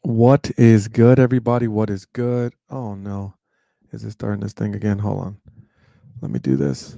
What is good, everybody? What is good? Oh no. Is it starting this thing again? Hold on. Let me do this.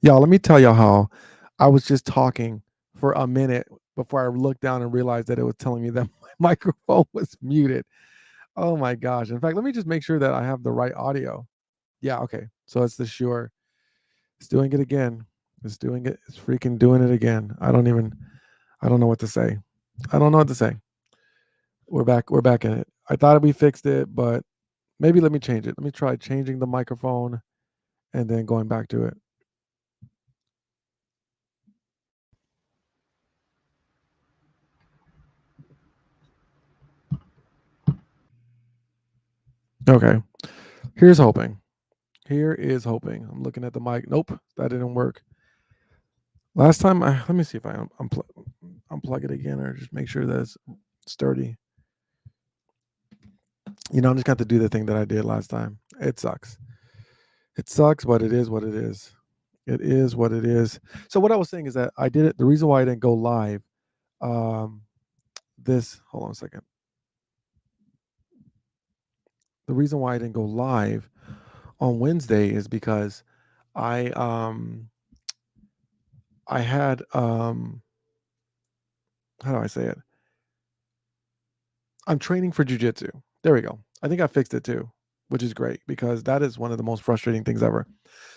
Y'all, let me tell y'all how I was just talking for a minute before I looked down and realized that it was telling me that my microphone was muted. Oh my gosh. In fact, let me just make sure that I have the right audio. Yeah, okay. So it's the Shure. It's doing it again. It's doing it. It's freaking doing it again. I don't know what to say. I don't know what to say. We're back. We're back in it. I thought we fixed it, but maybe let me change it. Let me try changing the microphone and then going back to it. Okay. Here's hoping. Here is hoping. I'm looking at the mic. Nope, that didn't work. Last time, let me see if I unplug it again or just make sure that it's sturdy. I'm just got to do the thing that I did last time. It sucks. It sucks, but it is what it is. It is what it is. So what I was saying is that I did it. The reason why I didn't go live, um, hold on a second. The reason why I didn't go live on Wednesday is because I um I had how do I say it? I'm training for jujitsu. There we go. I think I fixed it too, which is great because that is one of the most frustrating things ever.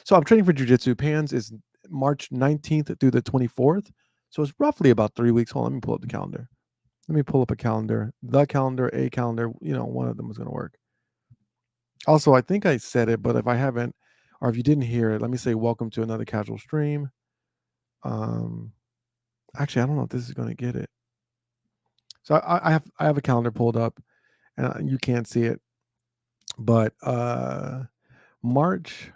So I'm training for jujitsu. Pans is March 19th through the 24th. So it's roughly about 3 weeks. Hold on, let me pull up the calendar. Let me pull up a calendar. The calendar, a calendar, one of them is going to work. Also, I think I said it, but if I haven't, or if you didn't hear it, let me say welcome to another casual stream. Um, Actually, I don't know if this is going to get it. So I have a calendar pulled up, and you can't see it, but March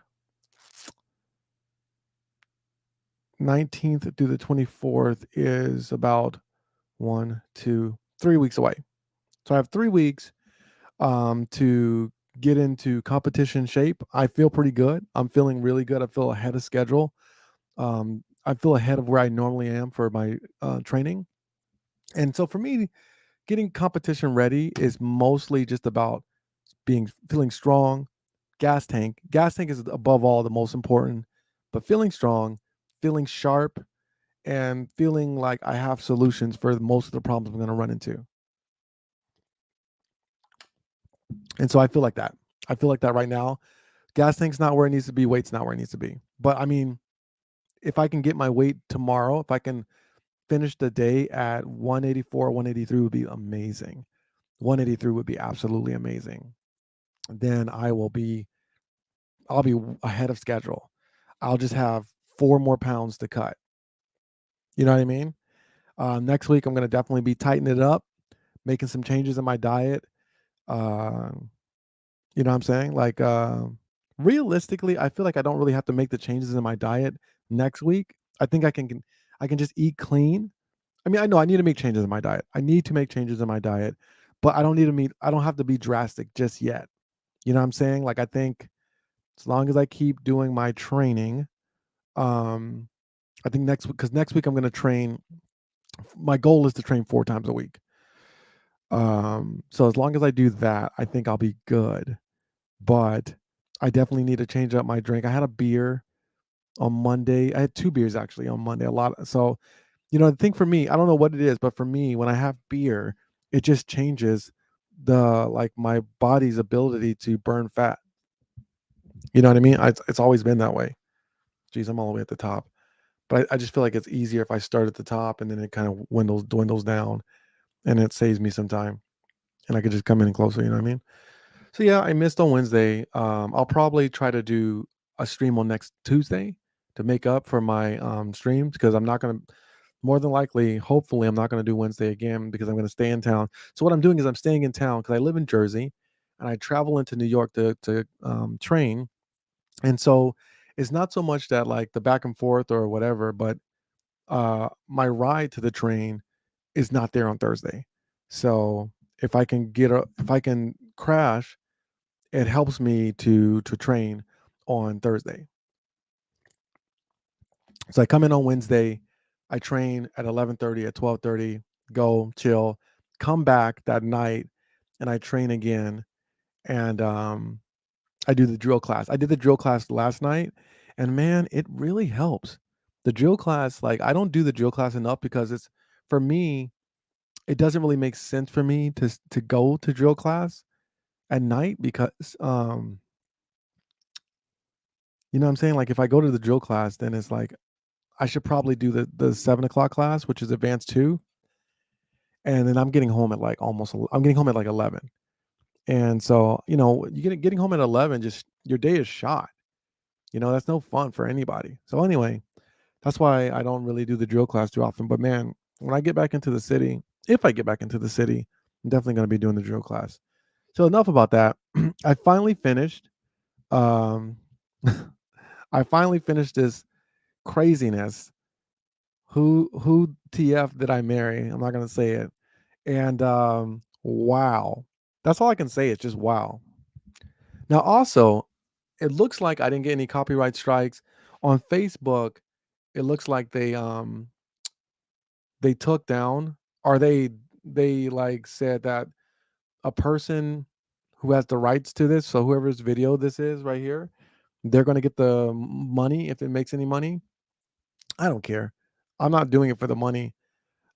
19th through the 24th is about 3 weeks away. So I have 3 weeks to get into competition shape. I feel pretty good. I'm feeling really good. I feel ahead of schedule. I feel ahead of where I normally am for my training. And so for me, getting competition ready is mostly just about feeling strong. Gas tank is above all the most important, but feeling strong, feeling sharp, and feeling like I have solutions for most of the problems I'm going to run into. And so I feel like that. I feel like that right now. Gas tank's not where it needs to be. Weight's not where it needs to be. But I mean, if I can get my weight tomorrow, if I can finish the day at 184, 183 would be amazing. 183 would be absolutely amazing. Then I'll be ahead of schedule. I'll just have 4 more pounds to cut. You know what I mean? Next week, I'm going to definitely be tightening it up, making some changes in my diet. Uh, you know what I'm saying? Like, realistically, I feel like I don't really have to make the changes in my diet next week. I think I can just eat clean. I mean, I know I need to make changes in my diet. I need to make changes in my diet, but I don't have to be drastic just yet. You know what I'm saying? Like, I think as long as I keep doing my training, um, I think next week, because next week I'm going to train. My goal is to train 4 times a week. So as long as I do that, I think I'll be good. But I definitely need to change up my drink. I had a beer on Monday. I had 2 beers actually on Monday. A lot. So, the thing for me, I don't know what it is, but for me, when I have beer, it just changes my body's ability to burn fat. You know what I mean? It's always been that way. Geez, I'm all the way at the top. But I just feel like it's easier if I start at the top and then it kind of dwindles down and it saves me some time and I could just come in closer. You know what I mean? So yeah, I missed on Wednesday. I'll probably try to do a stream on next Tuesday to make up for my streams because I'm not gonna more than likely, hopefully, I'm not gonna do Wednesday again because I'm gonna stay in town. So what I'm doing is I'm staying in town because I live in Jersey and I travel into New York to train. And so it's not so much that like the back and forth or whatever, but my ride to the train is not there on Thursday. So if I can crash, it helps me to train on Thursday. So I come in on Wednesday, I train at 11:30, at 12:30, go chill, come back that night, and I train again. And I do the drill class. I did the drill class last night, and man, it really helps. The drill class, like I don't do the drill class enough because it's for me, it doesn't really make sense for me to go to drill class at night because you know what I'm saying? Like if I go to the drill class, then it's like I should probably do the 7 o'clock class, which is advanced two, and then I'm getting home at like I'm getting home at like 11. And so, getting home at 11, just your day is shot. That's no fun for anybody. So anyway, that's why I don't really do the drill class too often. But man, when I get back into the city, if I get back into the city, I'm definitely going to be doing the drill class. So enough about that. I finally finished. Um, I finally finished this craziness. Who TF did I marry? I'm not going to say it. And wow, that's all I can say. It's just wow. Now, also, it looks like I didn't get any copyright strikes on Facebook. It looks like they took down or they like said that a person who has the rights to this, so whoever's video this is right here, they're going to get the money if it makes any money. I don't care. I'm not doing it for the money.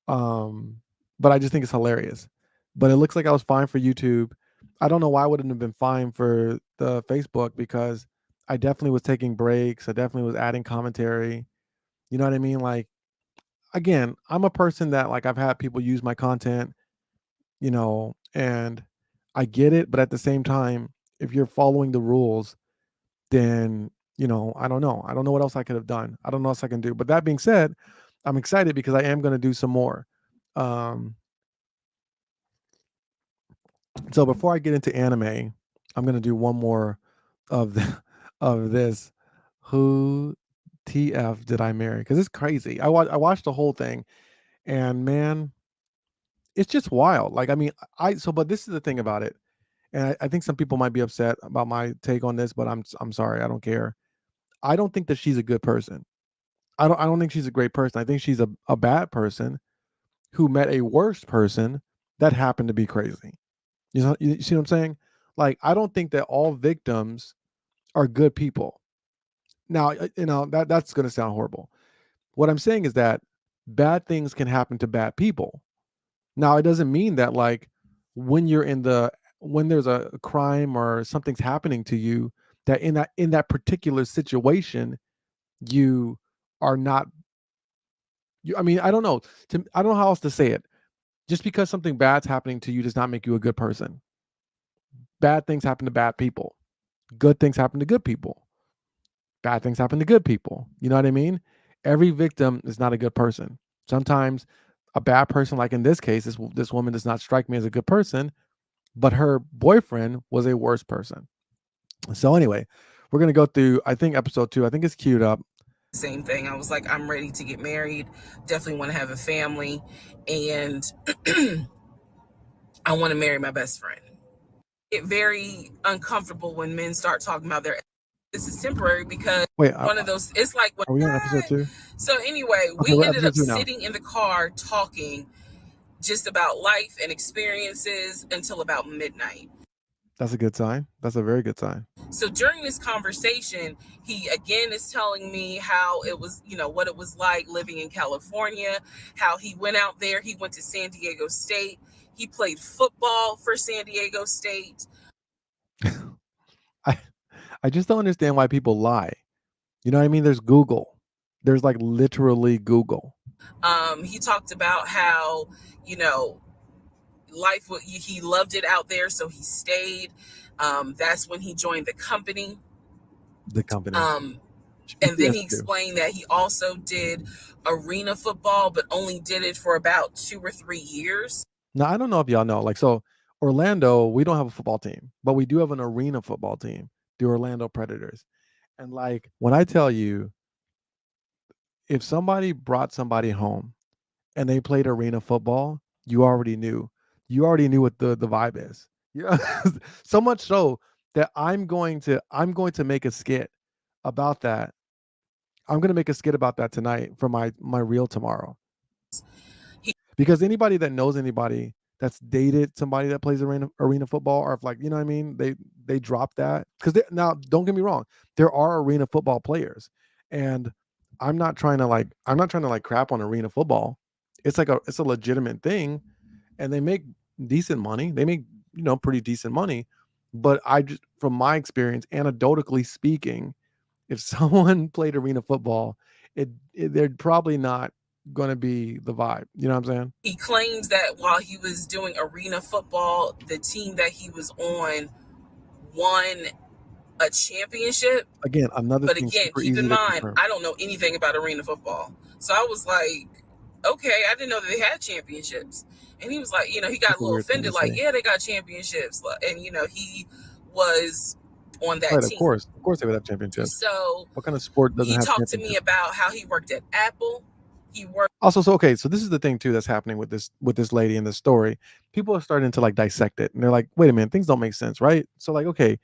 But I just think it's hilarious. But it looks like I was fine for YouTube. I don't know why I wouldn't have been fine for the Facebook because I definitely was taking breaks. I definitely was adding commentary. You know what I mean? Like again, I'm a person that like I've had people use my content, and I get it, but at the same time, if you're following the rules, then I don't know. I don't know what else I could have done. I don't know what else I can do. But that being said, I'm excited because I am going to do some more. Um, so before I get into anime, I'm going to do one more of the of this. Who TF did I marry? Because it's crazy. I watched the whole thing, and man, it's just wild. Like I mean, but this is the thing about it, and I think some people might be upset about my take on this, but I'm sorry. I don't care. I don't think that she's a good person. I don't think she's a great person. I think she's a bad person who met a worse person that happened to be crazy. You see what I'm saying? Like I don't think that all victims are good people. Now, that's going to sound horrible. What I'm saying is that bad things can happen to bad people. Now, it doesn't mean that like when you're when there's a crime or something's happening to you that in that particular situation, you are not you I mean, I don't know. I don't know how else to say it. Just because something bad's happening to you does not make you a good person. Bad things happen to bad people. Good things happen to good people. Bad things happen to good people. You know what I mean? Every victim is not a good person. Sometimes a bad person, like in this case, this woman does not strike me as a good person, but her boyfriend was a worse person. So anyway, we're gonna go through. I think episode 2. I think it's queued up. Same thing. I was like, I'm ready to get married. Definitely want to have a family, and I want to marry my best friend. Get very uncomfortable when men start talking about their. This is temporary because Wait, one of those. It's like when. are we on episode 2? So anyway, Okay, we we're ended episode up 2 now. sitting in the car talking just about life and experiences until about midnight. That's a good sign. That's a very good sign. So during this conversation, he again is telling me how it was, what it was like living in California, how he went out there. He went to San Diego State. He played football for San Diego State. I I just don't understand why people lie. You know what I mean? There's Google. There's like literally Google. He talked about how, life, he loved it out there, so he stayed. That's when he joined the company. The company. And then he GPS2. explained that he also did arena football, but only did it for about 2 or 3 years. Now, I don't know if y'all know, like, so Orlando, we don't have a football team, but we do have an arena football team, the Orlando Predators. And like, when I tell you, if somebody brought somebody home and they played arena football, you already knew. You already knew what the vibe is. Yeah. So much so that I'm going to make a skit about that. I'm going to make a skit about that tonight for my reel tomorrow. Because anybody that knows anybody that's dated somebody that plays arena football, or if, like, you know what I mean, they drop that because now, don't get me wrong, there are arena football players, and I'm not trying to like crap on arena football. It's a legitimate thing, and they make decent money. They make, pretty decent money. But I just, from my experience, anecdotally speaking, if someone played arena football, they're probably not going to be the vibe. You know what I'm saying? He claims that while he was doing arena football, the team that he was on won a championship. Again, another But thing again, super keep easy in to mind, confirm. I don't know anything about arena football. So I was like, okay, I didn't know that they had championships. And he was like, he got That's a a little weird thing to offended, like, say. yeah, they got championships. And, he was on that Right, of team. course. Of course they would have championships. So What kind of sport doesn't he have talked to me championships? about how he worked at Apple. He worked. Also, so okay, so this is the thing too that's happening with this lady in this story. People are starting to like dissect it, and they're like, "Wait a minute, things don't make sense, right?" So like, okay,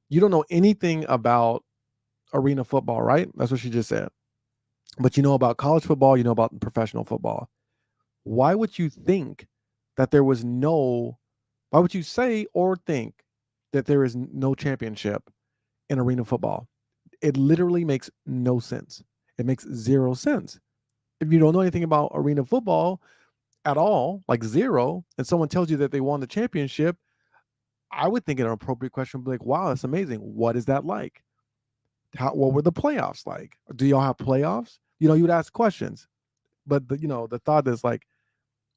you don't know anything about arena football, right? That's what she just said. But you know about college football, you know about professional football. Why would you think that there was no why would you say or think that there is no championship in arena football? It literally makes no sense. It makes zero sense. If you don't know anything about arena football at all, like zero, and someone tells you that they won the championship, I would think an appropriate question would be like, wow, that's amazing. What is that like? What were the playoffs like? Do y'all have playoffs? You would ask questions. But the thought is like,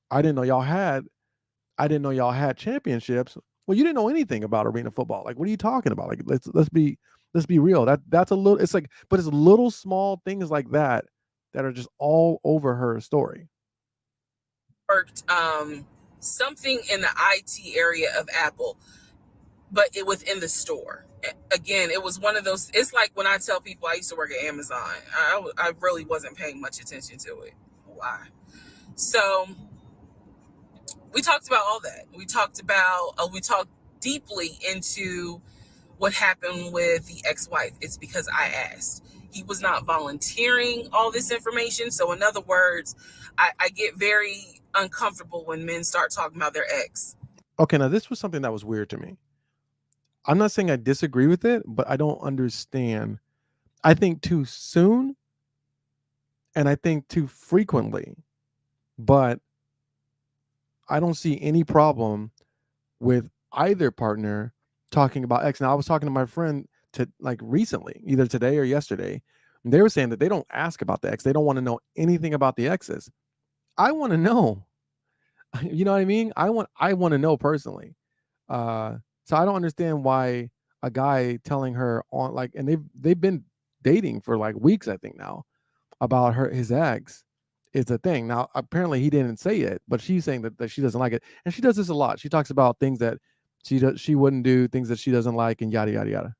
I didn't know y'all had I didn't know y'all had championships. Well, you didn't know anything about arena football. Like, what are you talking about? Like, let's be real. That's a little. It's like, but it's little small things like that are just all over her story. Worked something in the IT area of Apple, but it within the store. Again, it was one of those. It's like when I tell people I used to work at Amazon. I really wasn't paying much attention to it. Why? So we talked about all that. We talked deeply into what happened with the ex-wife. It's because I asked. He was not volunteering all this information. So in other words, I get very uncomfortable when men start talking about their ex. Okay, now this was something that was weird to me. I'm not saying I disagree with it, but I don't understand. I think too soon, and I think too frequently, but I don't see any problem with either partner talking about X. Now, I was talking to my friend like recently, either today or yesterday. And they were saying that they don't ask about the ex. They don't want to know anything about the exes. I want to know. You know what I mean? I want to know personally. Uh, so I don't understand why a guy telling her on like, and they've been dating for like weeks, I think now, about his ex is a thing. Now apparently he didn't say it, but she's saying that she doesn't like it, and she does this a lot. She talks about things that she wouldn't do, things that she doesn't like, and yada yada yada.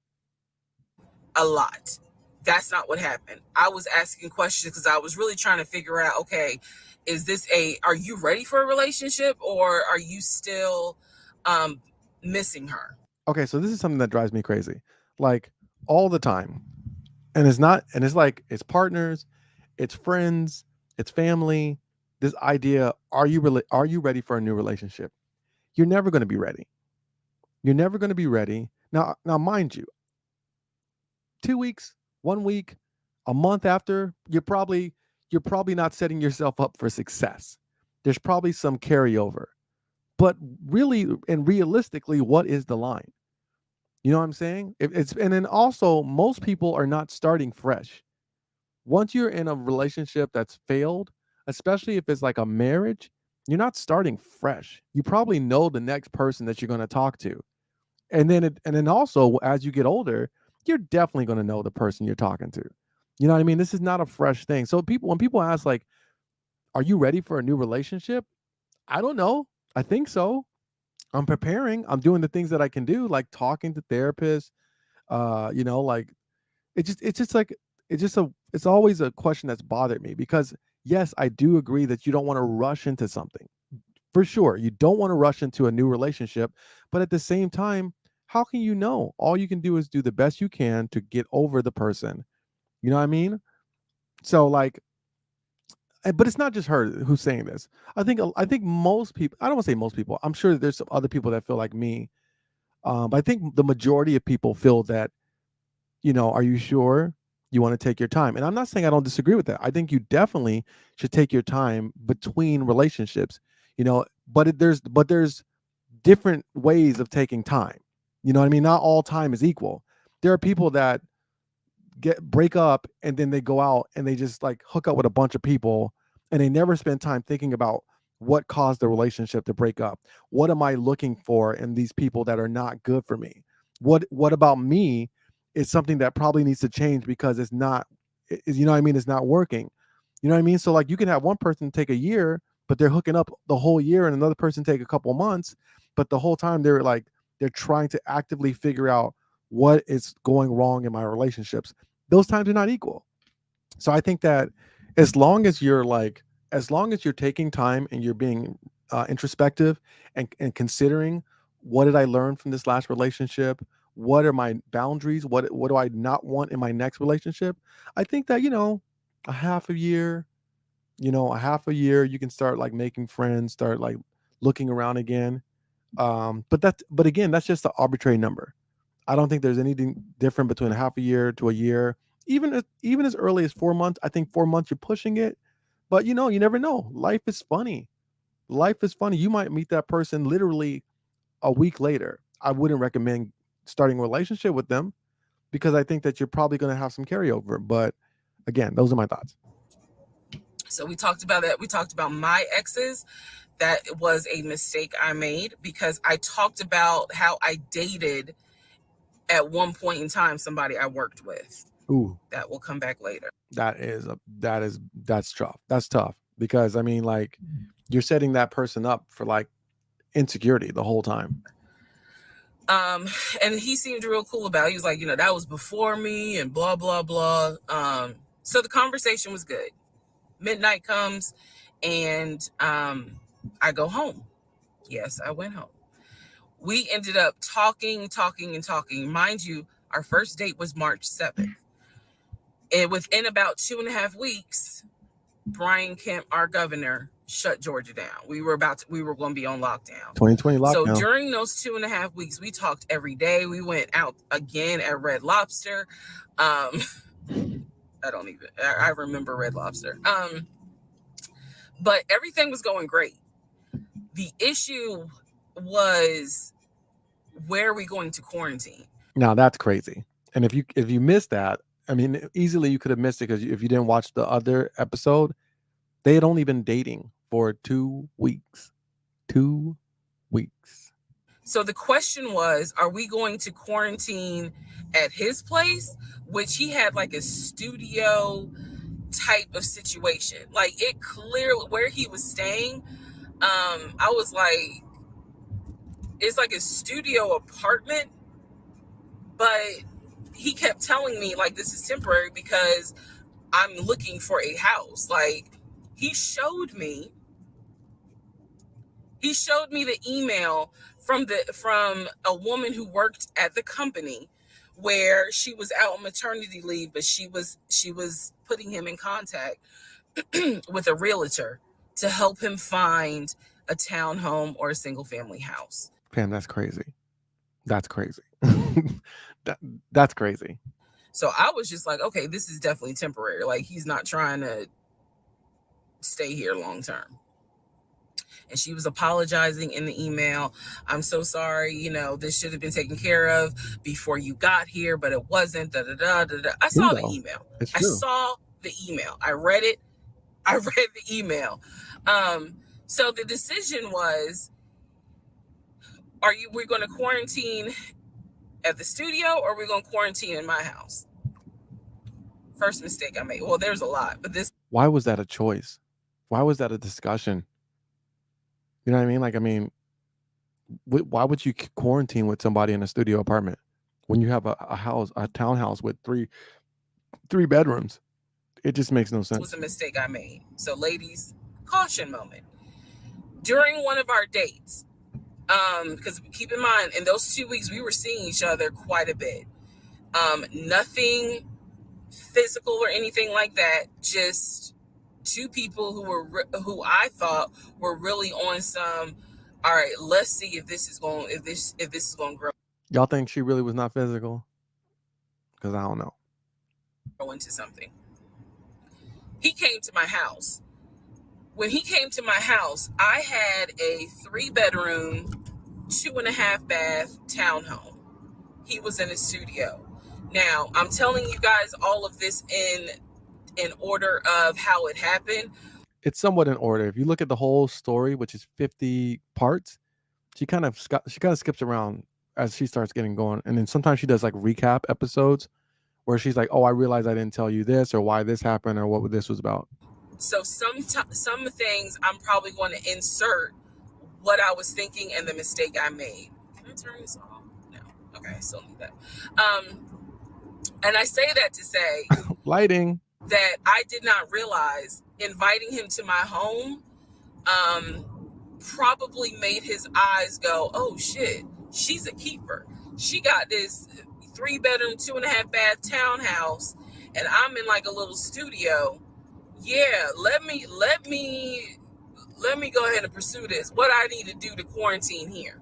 A lot. That's not what happened. I was asking questions because I was really trying to figure out, okay, are you ready for a relationship, or are you still missing her? Okay, so this is something that drives me crazy, like all the time, and it's like it's partners, it's friends, it's family. This idea, are you ready for a new relationship? You're never going to be ready. You're never going to be ready. Now, mind you, 2 weeks, 1 week, a month after, you're probably not setting yourself up for success. There's probably some carryover. But really and realistically, what is the line? You know what I'm saying? And then also most people are not starting fresh. Once you're in a relationship that's failed, especially if it's like a marriage, you're not starting fresh. You probably know the next person that you're going to talk to. And then also as you get older, you're definitely going to know the person you're talking to. You know what I mean? This is not a fresh thing. So when people ask like, "Are you ready for a new relationship?" I don't know. I think so. I'm preparing. I'm doing the things that I can do, like talking to therapists. Like it's just like it's always a question that's bothered me because yes, I do agree that you don't want to rush into something. For sure, you don't want to rush into a new relationship, but at the same time, how can you know? All you can do is do the best you can to get over the person. You know what I mean? So like, but it's not just her who's saying this. I think most people. I don't want to say most people. I'm sure there's some other people that feel like me. But I think the majority of people feel that, are you sure you want to take your time? And I'm not saying I don't disagree with that. I think you definitely should take your time between relationships, but there's different ways of taking time. You know what I mean? Not all time is equal. There are people that break up and then they go out and they just like hook up with a bunch of people and they never spend time thinking about what caused the relationship to break up. What am I looking for in these people that are not good for me? What about me is something that probably needs to change because it's not you know what I mean, it's not working. You know what I mean? So like you can have one person take a year, but they're hooking up the whole year, and another person take a couple months, but the whole time they're trying to actively figure out what is going wrong in my relationships. Those times are not equal. So I think that as long as you're taking time and you're being introspective and considering what did I learn from this last relationship, what are my boundaries, what do I not want in my next relationship, I think that a half a year, you can start like making friends, start like looking around again. But again, that's just an arbitrary number. I don't think there's anything different between a half a year to a year. Even as early as 4 months, I think 4 months you're pushing it. But you never know. Life is funny. Life is funny. You might meet that person literally a week later. I wouldn't recommend starting a relationship with them because I think that you're probably going to have some carryover. But again, those are my thoughts. So we talked about that. We talked about my exes. That was a mistake I made because I talked about how I dated at one point in time somebody I worked with. Ooh, That will come back later. that's tough. That's tough because I mean, like, you're setting that person up for like insecurity the whole time. And he seemed real cool about it. He was like, that was before me and blah, blah, blah. So the conversation was good. Midnight comes and I go home. Yes, I went home. We ended up talking and talking. Mind you, our first date was March 7th. And within about 2.5 weeks, Brian Kemp, our governor, shut Georgia down. We were going to be on lockdown. 2020 So lockdown. during those 2.5 weeks, we talked every day. We went out again at Red Lobster. I remember Red Lobster. But everything was going great. The issue was, where are we going to quarantine? Now that's crazy. And if you missed that, I mean, easily you could have missed it because if you didn't watch the other episode, they had only been dating for 2 weeks. 2 weeks. So the question was, are we going to quarantine at his place, which he had like a studio type of situation. Like it clearly where he was staying, I was like, it's like a studio apartment, but he kept telling me like this is temporary because I'm looking for a house. Like he showed me the email from a woman who worked at the company where she was out on maternity leave, but she was putting him in contact with a realtor to help him find a townhome or a single family house. Fam, that's crazy. That's crazy. That's crazy. So I was just like, okay, this is definitely temporary. Like he's not trying to stay here long term. And she was apologizing in the email. I'm so sorry. This should have been taken care of before you got here, but it wasn't. Da, da, da, da, da. I saw the email. It's I true. saw the email. I read it. I read the email. So the decision was, we're going to quarantine at the studio or we're going to quarantine in my house? First mistake I made. Well, there's a lot, but why was that a choice? Why was that a discussion? You know what I mean? Like, I mean, why would you quarantine with somebody in a studio apartment when you have a house, a townhouse with three bedrooms? It just makes no sense. Was a mistake I made. So ladies, caution moment. During one of our dates, because keep in mind, in those 2 weeks, we were seeing each other quite a bit. Nothing physical or anything like that. Just two people who I thought were really on some. All right, let's see if this is going to grow. Y'all think she really was not physical? Because I don't know. Grow into something. He came to my house. When he came to my house, I had a 3-bedroom, 2.5-bath townhome. He was in a studio. Now, I'm telling you guys all of this in order of how it happened. It's somewhat in order. If you look at the whole story, which is 50 parts, she kind of skips around as she starts getting going. And then sometimes she does like recap episodes where she's like, oh, I realized I didn't tell you this or why this happened or what this was about. So some things I'm probably going to insert what I was thinking and the mistake I made. Can I turn this off? No. Okay, I still need that. And I say that to say lighting that I did not realize inviting him to my home probably made his eyes go, oh shit, she's a keeper. She got this 3-bedroom, 2.5-bath townhouse, and I'm in like a little studio. Yeah, let me go ahead and pursue this. What I need to do to quarantine here.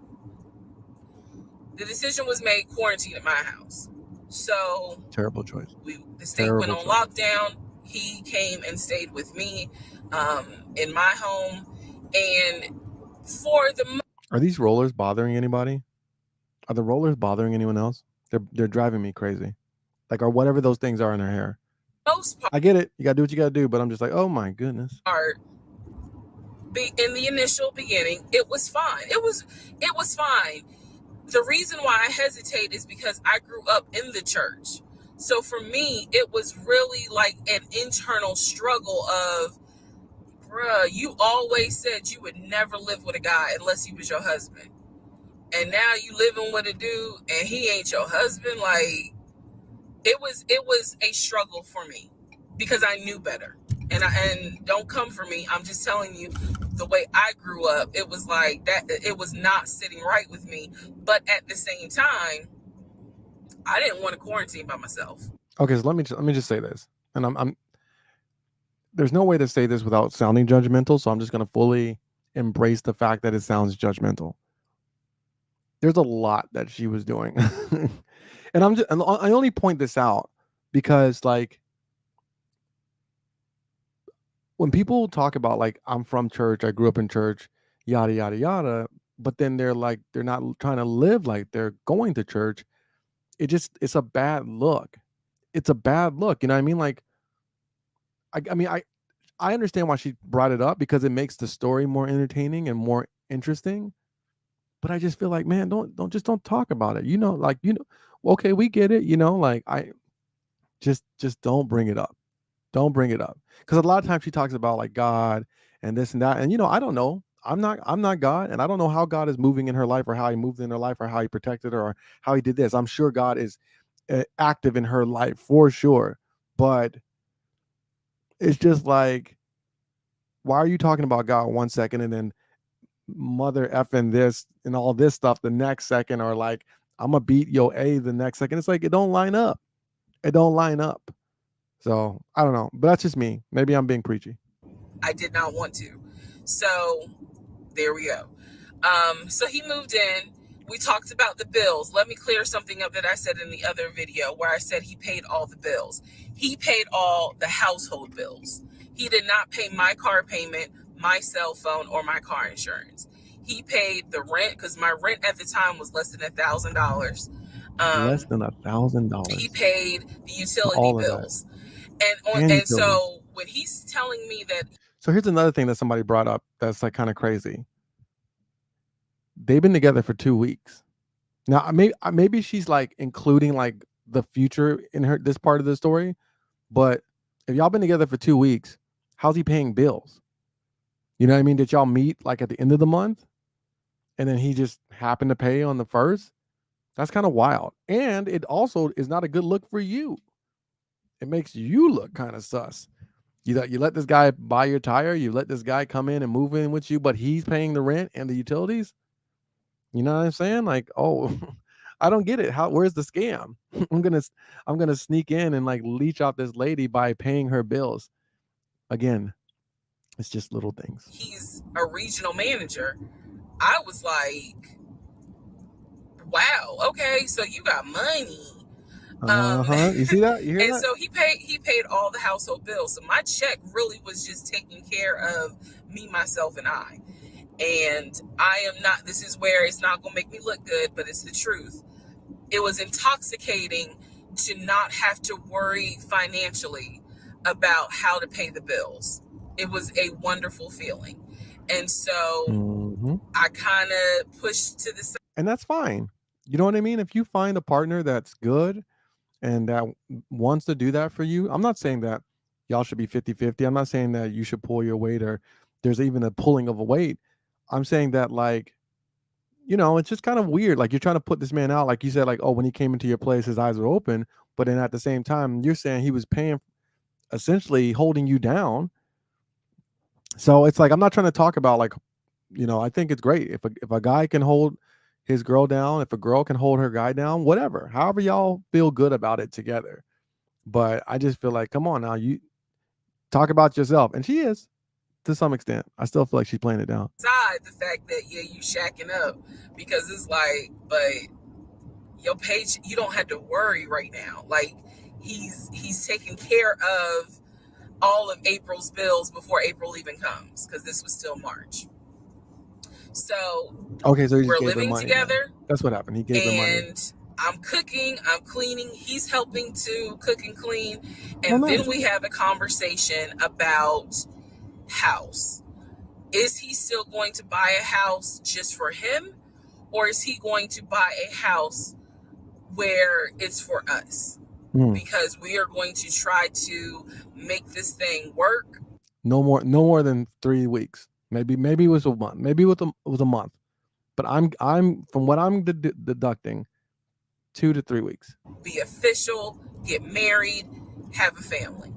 The decision was made, quarantine at my house. So terrible choice. The state went on lockdown. He came and stayed with me in my home. And are these rollers bothering anybody? Are the rollers bothering anyone else? They're driving me crazy. Like, or whatever those things are in her hair. Most part, I get it. You gotta do what you gotta do, but I'm just like, oh my goodness. In the initial beginning, it was fine. It was fine. The reason why I hesitate is because I grew up in the church. So for me, it was really like an internal struggle of, bruh, you always said you would never live with a guy unless he was your husband. And now you living with a dude and he ain't your husband. Like, it was a struggle for me because I knew better. And don't come for me. I'm just telling you the way I grew up. It was like that. It was not sitting right with me. But at the same time, I didn't want to quarantine by myself. Okay, so let me just say this, and I'm there's no way to say this without sounding judgmental. So I'm just gonna fully embrace the fact that it sounds judgmental. There's a lot that she was doing, and I only point this out because like, when people talk about like, I'm from church, I grew up in church, yada, yada, yada, but then they're not trying to live like they're going to church. it's a bad look. It's a bad look. You know what I mean? Like, I mean, I understand why she brought it up because it makes the story more entertaining and more interesting. But I just feel like, man, don't talk about it. Like, okay, we get it. Like I just don't bring it up. Don't bring it up because a lot of times she talks about like God and this and that, and I don't know. I'm not God, and I don't know how God is moving in her life, or how he moved in her life, or how he protected her, or how he did this. I'm sure God is active in her life for sure, but it's just like, why are you talking about God 1 second and then mother effing this and all this stuff the next second, or like I'm gonna beat your A the next second? It's like it don't line up. It don't line up. So I don't know, but that's just me. Maybe I'm being preachy. I did not want to. So there we go. So he moved in. We talked about the bills. Let me clear something up that I said in the other video where I said he paid all the bills. He paid all the household bills. He did not pay my car payment, my cell phone, or my car insurance. He paid the rent because my rent at the time was less than $1,000. Less than He $1,000 paid the for utility all of that bills. and And utilities. so when he's telling me that So here's another thing that somebody brought up that's like kind of crazy. They've been together for 2 weeks. Now, maybe she's like including like the future in this part of the story, but if y'all been together for 2 weeks, how's he paying bills? You know what I mean? Did y'all meet like at the end of the month and then he just happened to pay on the first? That's kind of wild. And it also is not a good look for you. It makes you look kind of sus. You let this guy buy your tire, you let this guy come in and move in with you, but he's paying the rent and the utilities. You know what I'm saying? Like, oh, I don't get it. Where's the scam? I'm gonna sneak in and like leech out this lady by paying her bills. Again, it's just little things. he's a regional manager, I was like, wow, okay, so you got money. You see that? You hear And that? so he paid all the household bills. So my check really was just taking care of me, myself, and I. And I am not, this is where it's not going to make me look good, but it's the truth. It was intoxicating to not have to worry financially about how to pay the bills. It was a wonderful feeling. And so I kind of pushed to the side. And that's fine. You know what I mean? If you find a partner that's good and that wants to do that for you, I'm not saying that y'all should be 50-50. I'm not saying that you should pull your weight or there's even a pulling of a weight. I'm saying that, like, it's just kind of weird. Like, you're trying to put this man out. Like you said, like, oh, when he came into your place, his eyes were open. But then at the same time, you're saying he was paying, essentially holding you down. So it's like, I'm not trying to talk about like, I think it's great if a guy can hold his girl down, if a girl can hold her guy down, whatever, however y'all feel good about it together. But I just feel like, come on now, you talk about yourself, and she is to some extent. I still feel like she's playing it down. The fact that, yeah, you shacking up, because it's like, but your page, you don't have to worry right now. Like, he's taking care of all of April's bills before April even comes, because this was still March. So okay, so we're living together. That's what happened. He gave her money. And I'm cooking, I'm cleaning, he's helping to cook and clean. And then we have a conversation about house. Is he still going to buy a house just for him? Or is he going to buy a house where it's for us? Because we are going to try to make this thing work. No more than 3 weeks. Maybe it was a month. Maybe it was a month. But I'm from what I'm deducting, 2 to 3 weeks. Be official, get married, have a family.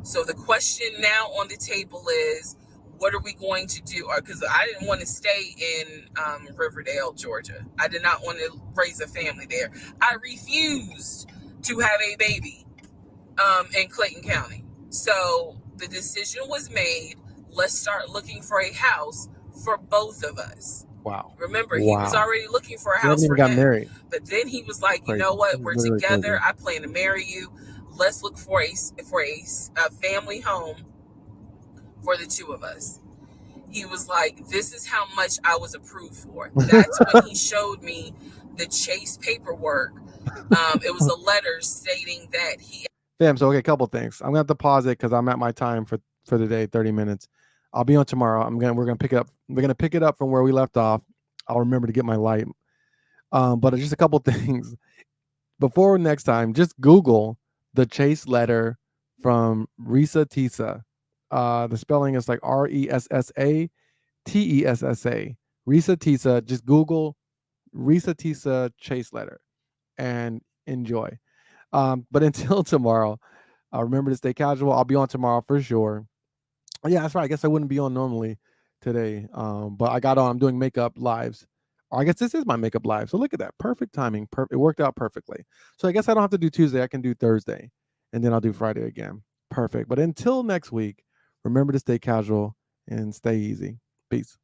So the question now on the table is, what are we going to do? Because I didn't want to stay in Riverdale, Georgia. I did not want to raise a family there. I refused to have a baby in Clayton County. So the decision was made, let's start looking for a house for both of us. Wow. Remember, he was already looking for a house for him. Married. But then he was like, you know what? We're together. I plan to marry you. Let's look for a family home for the two of us. He was like, this is how much I was approved for. That's when he showed me the Chase paperwork It was a letter stating that he. Fam, so okay, a couple things. I'm gonna have to pause it because I'm at my time for the day, 30 minutes. I'll be on tomorrow. We're gonna pick it up. We're gonna pick it up from where we left off. I'll remember to get my light. But just a couple things before next time. Just Google the chase letter from Risa Tisa. The spelling is like RESSA TESSA. Risa Tisa. Just Google Risa Tisa chase letter and enjoy. But until tomorrow, remember to stay casual. I'll be on tomorrow for sure. Yeah, that's right. I guess I wouldn't be on normally today. But I got on. I'm doing makeup lives. Or I guess this is my makeup live. So look at that. Perfect timing. It worked out perfectly. So I guess I don't have to do Tuesday. I can do Thursday. And then I'll do Friday again. Perfect. But until next week, remember to stay casual and stay easy. Peace.